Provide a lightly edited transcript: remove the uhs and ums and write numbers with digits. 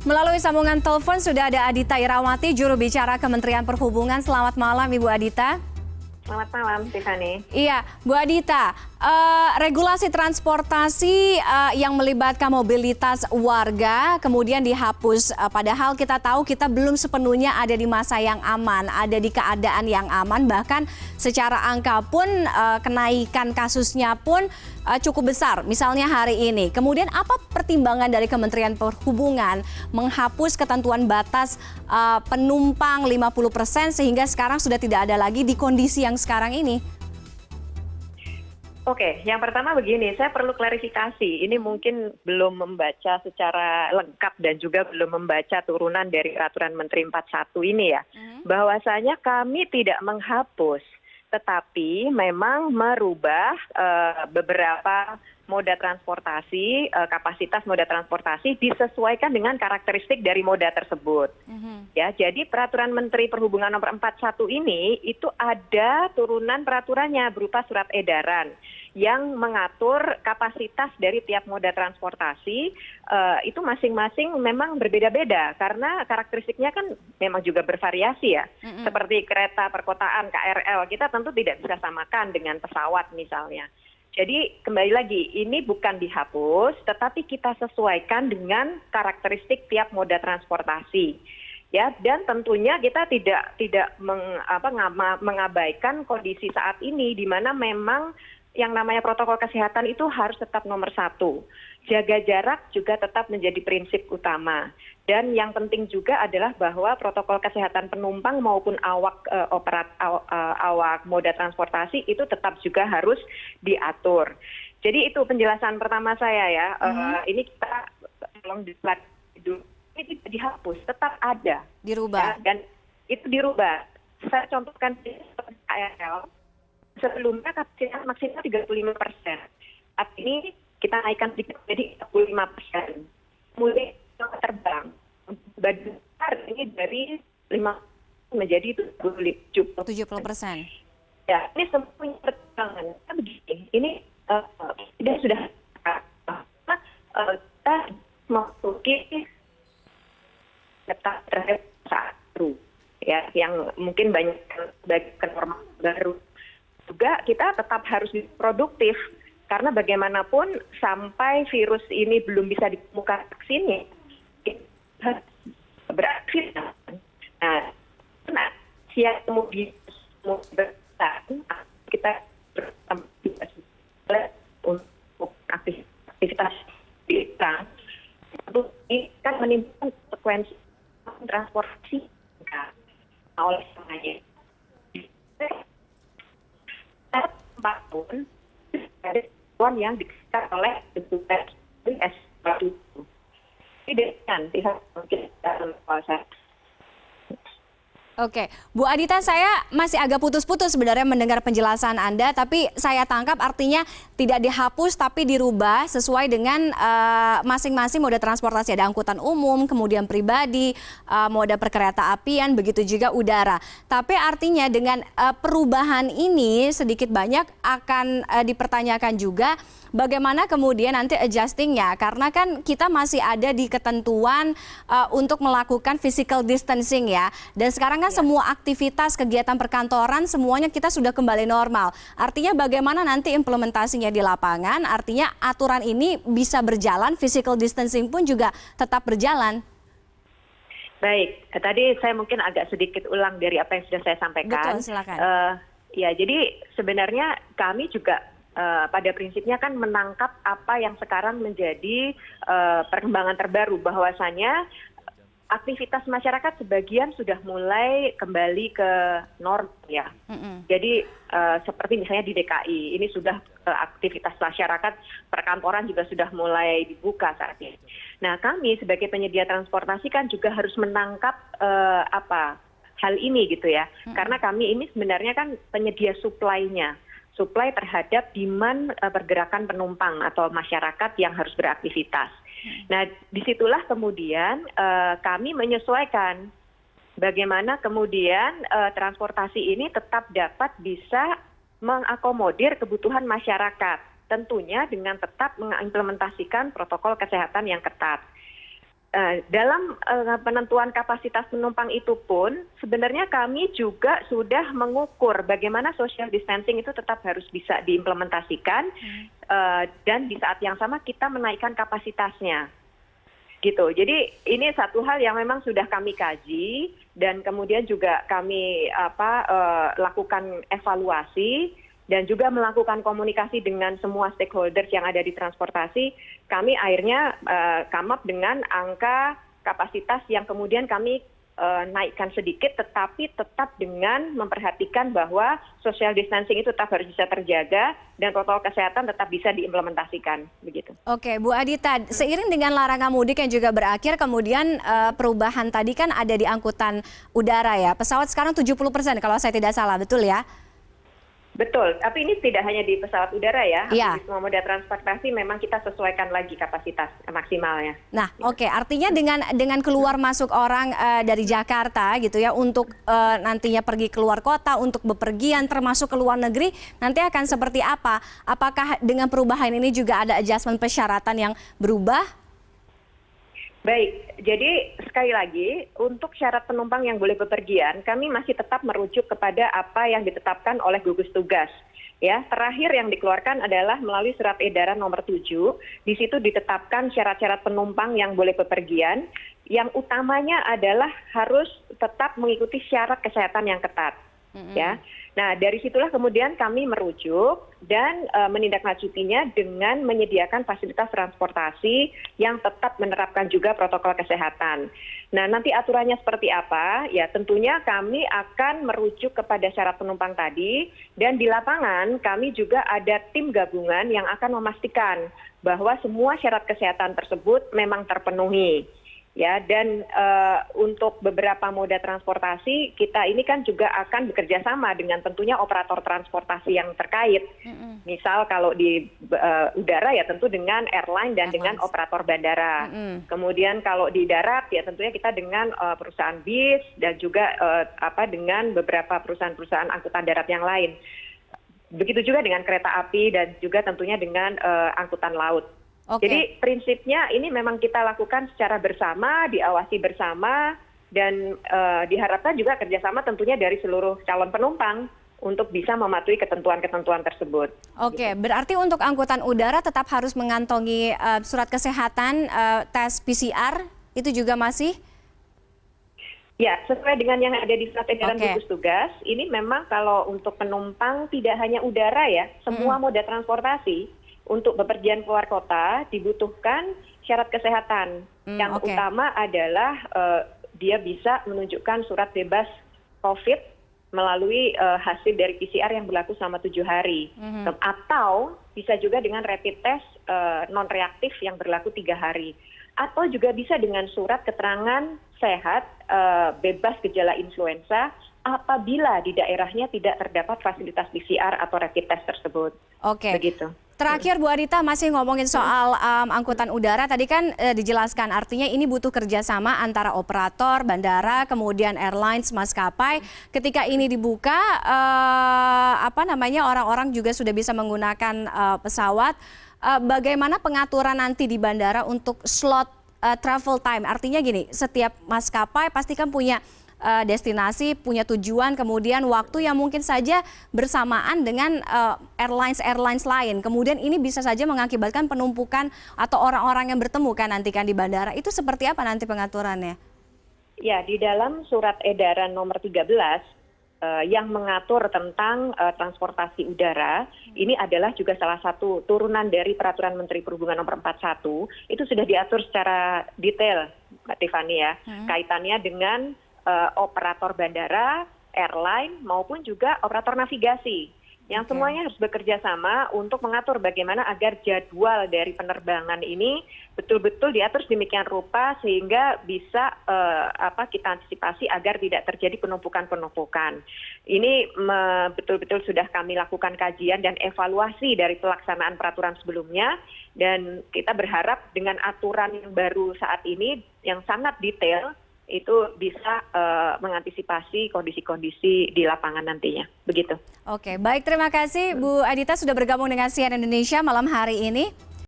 Melalui sambungan telepon sudah ada Adita Irawati, juru bicara Kementerian Perhubungan. Selamat malam, Ibu Adita. Selamat malam, Tiffany. Iya, Bu Adita, regulasi transportasi yang melibatkan mobilitas warga kemudian dihapus. Padahal kita tahu kita belum sepenuhnya ada di masa yang aman, ada di keadaan yang aman. Bahkan secara angka pun kenaikan kasusnya pun cukup besar. Misalnya hari ini. Kemudian apa pertimbangan dari Kementerian Perhubungan menghapus ketentuan batas penumpang 50% sehingga sekarang sudah tidak ada lagi di kondisi yang sekarang ini? Oke, yang pertama begini, saya perlu klarifikasi. Ini mungkin belum membaca secara lengkap dan juga belum membaca turunan dari Peraturan Menteri 41 ini ya. Bahwasanya kami tidak menghapus, tetapi memang merubah beberapa moda transportasi, kapasitas moda transportasi disesuaikan dengan karakteristik dari moda tersebut. Ya, jadi Peraturan Menteri Perhubungan Nomor 41 ini itu ada turunan peraturannya berupa surat edaran yang mengatur kapasitas dari tiap moda transportasi. Itu masing-masing memang berbeda-beda karena karakteristiknya kan memang juga bervariasi ya. Seperti kereta perkotaan KRL kita tentu tidak bisa samakan dengan pesawat misalnya. Jadi kembali lagi, ini bukan dihapus, tetapi kita sesuaikan dengan karakteristik tiap moda transportasi. Ya, dan tentunya kita tidak mengabaikan kondisi saat ini, di mana memang yang namanya protokol kesehatan itu harus tetap nomor satu. Jaga jarak juga tetap menjadi prinsip utama. Dan yang penting juga adalah bahwa protokol kesehatan penumpang maupun awak moda transportasi itu tetap juga harus diatur. Jadi itu penjelasan pertama saya ya. Ini kita tolong ini tidak dihapus, tetap ada. Dirubah. Ya, dan itu dirubah. Saya contohkan KRL. Sebelumnya kapasitas maksimal 35%. Saat ini kita naikkan sedikit jadi 45%. Kemudian terbang besar ini dari 5 menjadi 70%. Ya, ini semuanya pertimbangan. Begini, ini tidak sudah kita memasuki tetap terhadap saat baru, ya, yang mungkin banyak bagi norma baru. Juga kita tetap harus produktif karena bagaimanapun sampai virus ini belum bisa ditemukan vaksinnya beraktivitas. Nah, siap kemudian kita untuk aktivitas kita ini kan menimbulkan konsekuensi transportasi oleh semuanya. Apapun ada yang dikasih oleh petugas S1. Tidak kan pihak mungkin dalam kuasa. Oke, Bu Adita, saya masih agak putus-putus sebenarnya mendengar penjelasan Anda, tapi saya tangkap artinya tidak dihapus tapi dirubah sesuai dengan masing-masing moda transportasi. Ada angkutan umum, kemudian pribadi, moda perkereta apian, begitu juga udara. Tapi artinya dengan perubahan ini sedikit banyak akan dipertanyakan juga bagaimana kemudian nanti adjustingnya, karena kan kita masih ada di ketentuan untuk melakukan physical distancing ya, dan sekarang kan semua aktivitas kegiatan perkantoran semuanya kita sudah kembali normal. Artinya bagaimana nanti implementasinya di lapangan, artinya aturan ini bisa berjalan, physical distancing pun juga tetap berjalan. Baik, tadi saya mungkin agak sedikit ulang dari apa yang sudah saya sampaikan. Betul, silakan. Ya, jadi sebenarnya kami juga pada prinsipnya kan menangkap apa yang sekarang menjadi perkembangan terbaru, bahwasanya aktivitas masyarakat sebagian sudah mulai kembali ke norm ya. Jadi seperti misalnya di DKI ini sudah aktivitas masyarakat perkantoran juga sudah mulai dibuka saat ini. Nah, kami sebagai penyedia transportasi kan juga harus menangkap hal ini gitu ya. Karena kami ini sebenarnya kan penyedia supply-nya. Supply terhadap demand pergerakan penumpang atau masyarakat yang harus beraktivitas. Nah, disitulah kemudian kami menyesuaikan bagaimana kemudian transportasi ini tetap dapat bisa mengakomodir kebutuhan masyarakat. Tentunya dengan tetap mengimplementasikan protokol kesehatan yang ketat. Dalam penentuan kapasitas penumpang itu pun sebenarnya kami juga sudah mengukur bagaimana social distancing itu tetap harus bisa diimplementasikan dan di saat yang sama kita menaikkan kapasitasnya. Gitu. Jadi ini satu hal yang memang sudah kami kaji dan kemudian juga kami lakukan evaluasi dan juga melakukan komunikasi dengan semua stakeholders yang ada di transportasi. Kami akhirnya come up dengan angka kapasitas yang kemudian kami naikkan sedikit, tetapi tetap dengan memperhatikan bahwa social distancing itu tetap harus bisa terjaga dan protokol kesehatan tetap bisa diimplementasikan, begitu. Oke, Bu Adita, seiring dengan larangan mudik yang juga berakhir, kemudian perubahan tadi kan ada di angkutan udara ya. Pesawat sekarang 70% kalau saya tidak salah, betul ya? Betul, tapi ini tidak hanya di pesawat udara ya. Iya. Di semua moda transportasi memang kita sesuaikan lagi kapasitas maksimalnya. Nah, oke, artinya dengan keluar masuk orang dari Jakarta gitu ya untuk nantinya pergi keluar kota, untuk bepergian termasuk ke luar negeri, nanti akan seperti apa? Apakah dengan perubahan ini juga ada adjustment persyaratan yang berubah? Baik, jadi sekali lagi untuk syarat penumpang yang boleh bepergian, kami masih tetap merujuk kepada apa yang ditetapkan oleh gugus tugas. Ya, terakhir yang dikeluarkan adalah melalui surat edaran nomor 7. Di situ ditetapkan syarat-syarat penumpang yang boleh bepergian. Yang utamanya adalah harus tetap mengikuti syarat kesehatan yang ketat. Ya, nah dari situlah kemudian kami merujuk dan menindaklanjutinya dengan menyediakan fasilitas transportasi yang tetap menerapkan juga protokol kesehatan. Nah nanti aturannya seperti apa? Ya tentunya kami akan merujuk kepada syarat penumpang tadi dan di lapangan kami juga ada tim gabungan yang akan memastikan bahwa semua syarat kesehatan tersebut memang terpenuhi. Ya, dan untuk beberapa moda transportasi kita ini kan juga akan bekerja sama dengan tentunya operator transportasi yang terkait. Misal kalau di udara ya tentu dengan airline dan dengan operator bandara. Kemudian kalau di darat ya tentunya kita dengan perusahaan bis dan juga dengan beberapa perusahaan-perusahaan angkutan darat yang lain. Begitu juga dengan kereta api dan juga tentunya dengan angkutan laut. Okay. Jadi prinsipnya ini memang kita lakukan secara bersama, diawasi bersama, dan diharapkan juga kerjasama tentunya dari seluruh calon penumpang untuk bisa mematuhi ketentuan-ketentuan tersebut. Oke, berarti untuk angkutan udara tetap harus mengantongi surat kesehatan, tes PCR, itu juga masih? Ya, sesuai dengan yang ada di surat edaran gugus tugas, ini memang kalau untuk penumpang tidak hanya udara ya, semua moda transportasi, untuk bepergian keluar kota dibutuhkan syarat kesehatan. Yang utama adalah dia bisa menunjukkan surat bebas COVID melalui hasil dari PCR yang berlaku selama 7 hari. Atau bisa juga dengan rapid test non-reaktif yang berlaku 3 hari. Atau juga bisa dengan surat keterangan sehat bebas gejala influenza apabila di daerahnya tidak terdapat fasilitas PCR atau rapid test tersebut. Oke. Begitu. Terakhir Bu Adita, masih ngomongin soal angkutan udara, tadi kan dijelaskan artinya ini butuh kerjasama antara operator, bandara, kemudian airlines, maskapai. Ketika ini dibuka, orang-orang juga sudah bisa menggunakan pesawat. Bagaimana pengaturan nanti di bandara untuk slot travel time? Artinya gini, setiap maskapai pasti kan punya destinasi, punya tujuan, kemudian waktu yang mungkin saja bersamaan dengan airlines lain. Kemudian ini bisa saja mengakibatkan penumpukan atau orang-orang yang bertemu kan nanti kan di bandara. Itu seperti apa nanti pengaturannya? Ya, di dalam surat edaran nomor 13 yang mengatur tentang transportasi udara, ini adalah juga salah satu turunan dari Peraturan Menteri Perhubungan nomor 41. Itu sudah diatur secara detail, Mbak Tiffany ya, kaitannya dengan operator bandara, airline, maupun juga operator navigasi. Yang semuanya harus bekerja sama untuk mengatur bagaimana agar jadwal dari penerbangan ini betul-betul diatur sedemikian rupa sehingga bisa kita antisipasi agar tidak terjadi penumpukan-penumpukan. Ini betul-betul sudah kami lakukan kajian dan evaluasi dari pelaksanaan peraturan sebelumnya, dan kita berharap dengan aturan yang baru saat ini yang sangat detail itu bisa mengantisipasi kondisi-kondisi di lapangan nantinya. Begitu. Oke, baik, terima kasih Bu Adita sudah bergabung dengan CNN Indonesia malam hari ini.